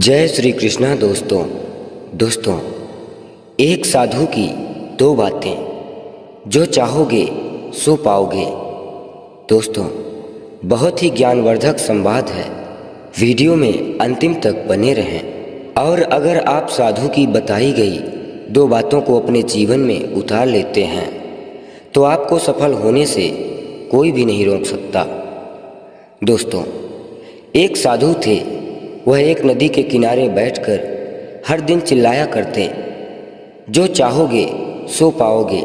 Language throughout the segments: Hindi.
जय श्री कृष्णा। दोस्तों एक साधु की दो बातें, जो चाहोगे सो पाओगे। दोस्तों, बहुत ही ज्ञानवर्धक संवाद है। वीडियो में अंतिम तक बने रहें और अगर आप साधु की बताई गई दो बातों को अपने जीवन में उतार लेते हैं तो आपको सफल होने से कोई भी नहीं रोक सकता। दोस्तों, एक साधु थे। वह एक नदी के किनारे बैठकर हर दिन चिल्लाया करते, जो चाहोगे सो पाओगे,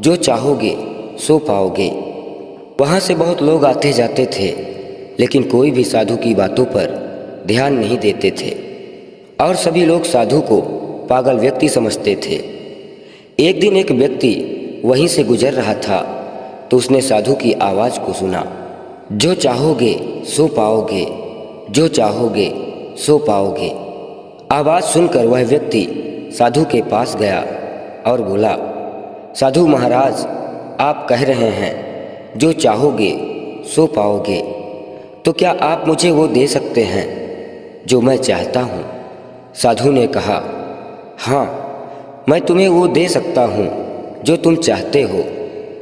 जो चाहोगे सो पाओगे। वहाँ से बहुत लोग आते जाते थे, लेकिन कोई भी साधु की बातों पर ध्यान नहीं देते थे और सभी लोग साधु को पागल व्यक्ति समझते थे। एक दिन एक व्यक्ति वहीं से गुजर रहा था तो उसने साधु की आवाज़ को सुना, जो चाहोगे सो पाओगे, जो चाहोगे सो पाओगे। आवाज़ सुनकर वह व्यक्ति साधु के पास गया और बोला, साधु महाराज, आप कह रहे हैं जो चाहोगे सो पाओगे, तो क्या आप मुझे वो दे सकते हैं जो मैं चाहता हूँ? साधु ने कहा, हाँ, मैं तुम्हें वो दे सकता हूँ जो तुम चाहते हो,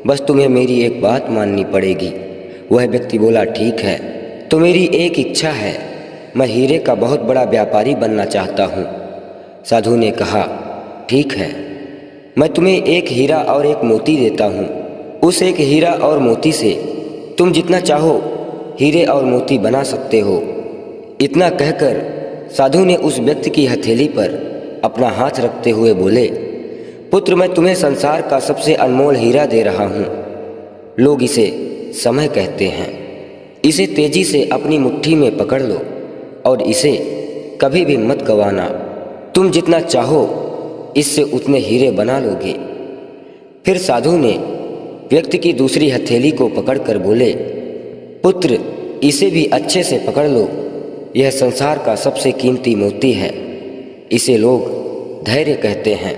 बस तुम्हें मेरी एक बात माननी पड़ेगी। वह व्यक्ति बोला, ठीक है, तो मेरी एक इच्छा है, मैं हीरे का बहुत बड़ा व्यापारी बनना चाहता हूँ। साधु ने कहा, ठीक है, मैं तुम्हें एक हीरा और एक मोती देता हूँ। उस एक हीरा और मोती से तुम जितना चाहो हीरे और मोती बना सकते हो। इतना कहकर साधु ने उस व्यक्ति की हथेली पर अपना हाथ रखते हुए बोले, पुत्र, मैं तुम्हें संसार का सबसे अनमोल हीरा दे रहा हूँ। लोग इसे समय कहते हैं। इसे तेजी से अपनी मुट्ठी में पकड़ लो और इसे कभी भी मत गंवाना। तुम जितना चाहो इससे उतने हीरे बना लोगे। फिर साधु ने व्यक्ति की दूसरी हथेली को पकड़कर बोले, पुत्र, इसे भी अच्छे से पकड़ लो। यह संसार का सबसे कीमती मोती है। इसे लोग धैर्य कहते हैं।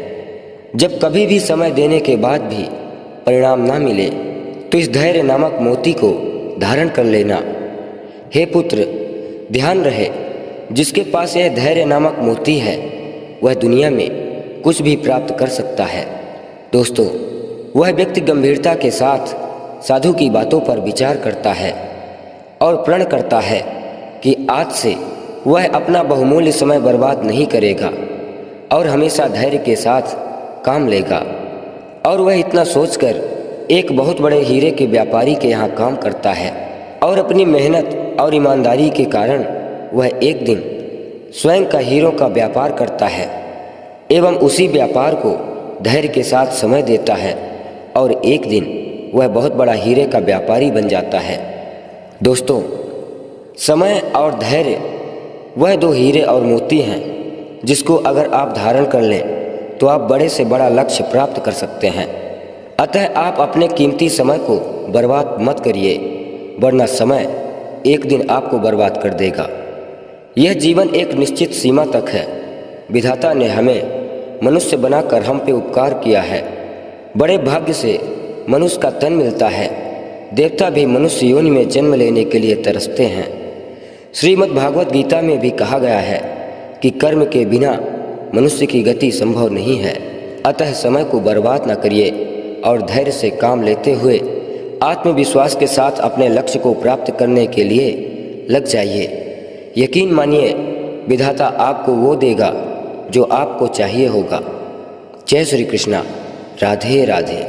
जब कभी भी समय देने के बाद भी परिणाम ना मिले तो इस धैर्य नामक मोती को धारण कर लेना। हे पुत्र, ध्यान रहे, जिसके पास यह धैर्य नामक मोती है वह दुनिया में कुछ भी प्राप्त कर सकता है। दोस्तों, वह व्यक्ति गंभीरता के साथ साधु की बातों पर विचार करता है और प्रण करता है कि आज से वह अपना बहुमूल्य समय बर्बाद नहीं करेगा और हमेशा धैर्य के साथ काम लेगा। और वह इतना सोचकर एक बहुत बड़े हीरे के व्यापारी के यहाँ काम करता है और अपनी मेहनत और ईमानदारी के कारण वह एक दिन स्वयं का हीरों का व्यापार करता है एवं उसी व्यापार को धैर्य के साथ समय देता है और एक दिन वह बहुत बड़ा हीरे का व्यापारी बन जाता है। दोस्तों, समय और धैर्य वह दो हीरे और मोती हैं जिसको अगर आप धारण कर लें तो आप बड़े से बड़ा लक्ष्य प्राप्त कर सकते हैं। अतः आप अपने कीमती समय को बर्बाद मत करिए, वरना समय एक दिन आपको बर्बाद कर देगा। यह जीवन एक निश्चित सीमा तक है। विधाता ने हमें मनुष्य बनाकर हम पे उपकार किया है। बड़े भाग्य से मनुष्य का तन मिलता है। देवता भी मनुष्य योनि में जन्म लेने के लिए तरसते हैं। श्रीमद् भागवत गीता में भी कहा गया है कि कर्म के बिना मनुष्य की गति संभव नहीं है। अतः समय को बर्बाद न करिए और धैर्य से काम लेते हुए आत्मविश्वास के साथ अपने लक्ष्य को प्राप्त करने के लिए लग जाइए। यकीन मानिए, विधाता आपको वो देगा जो आपको चाहिए होगा। जय श्री कृष्णा। राधे राधे।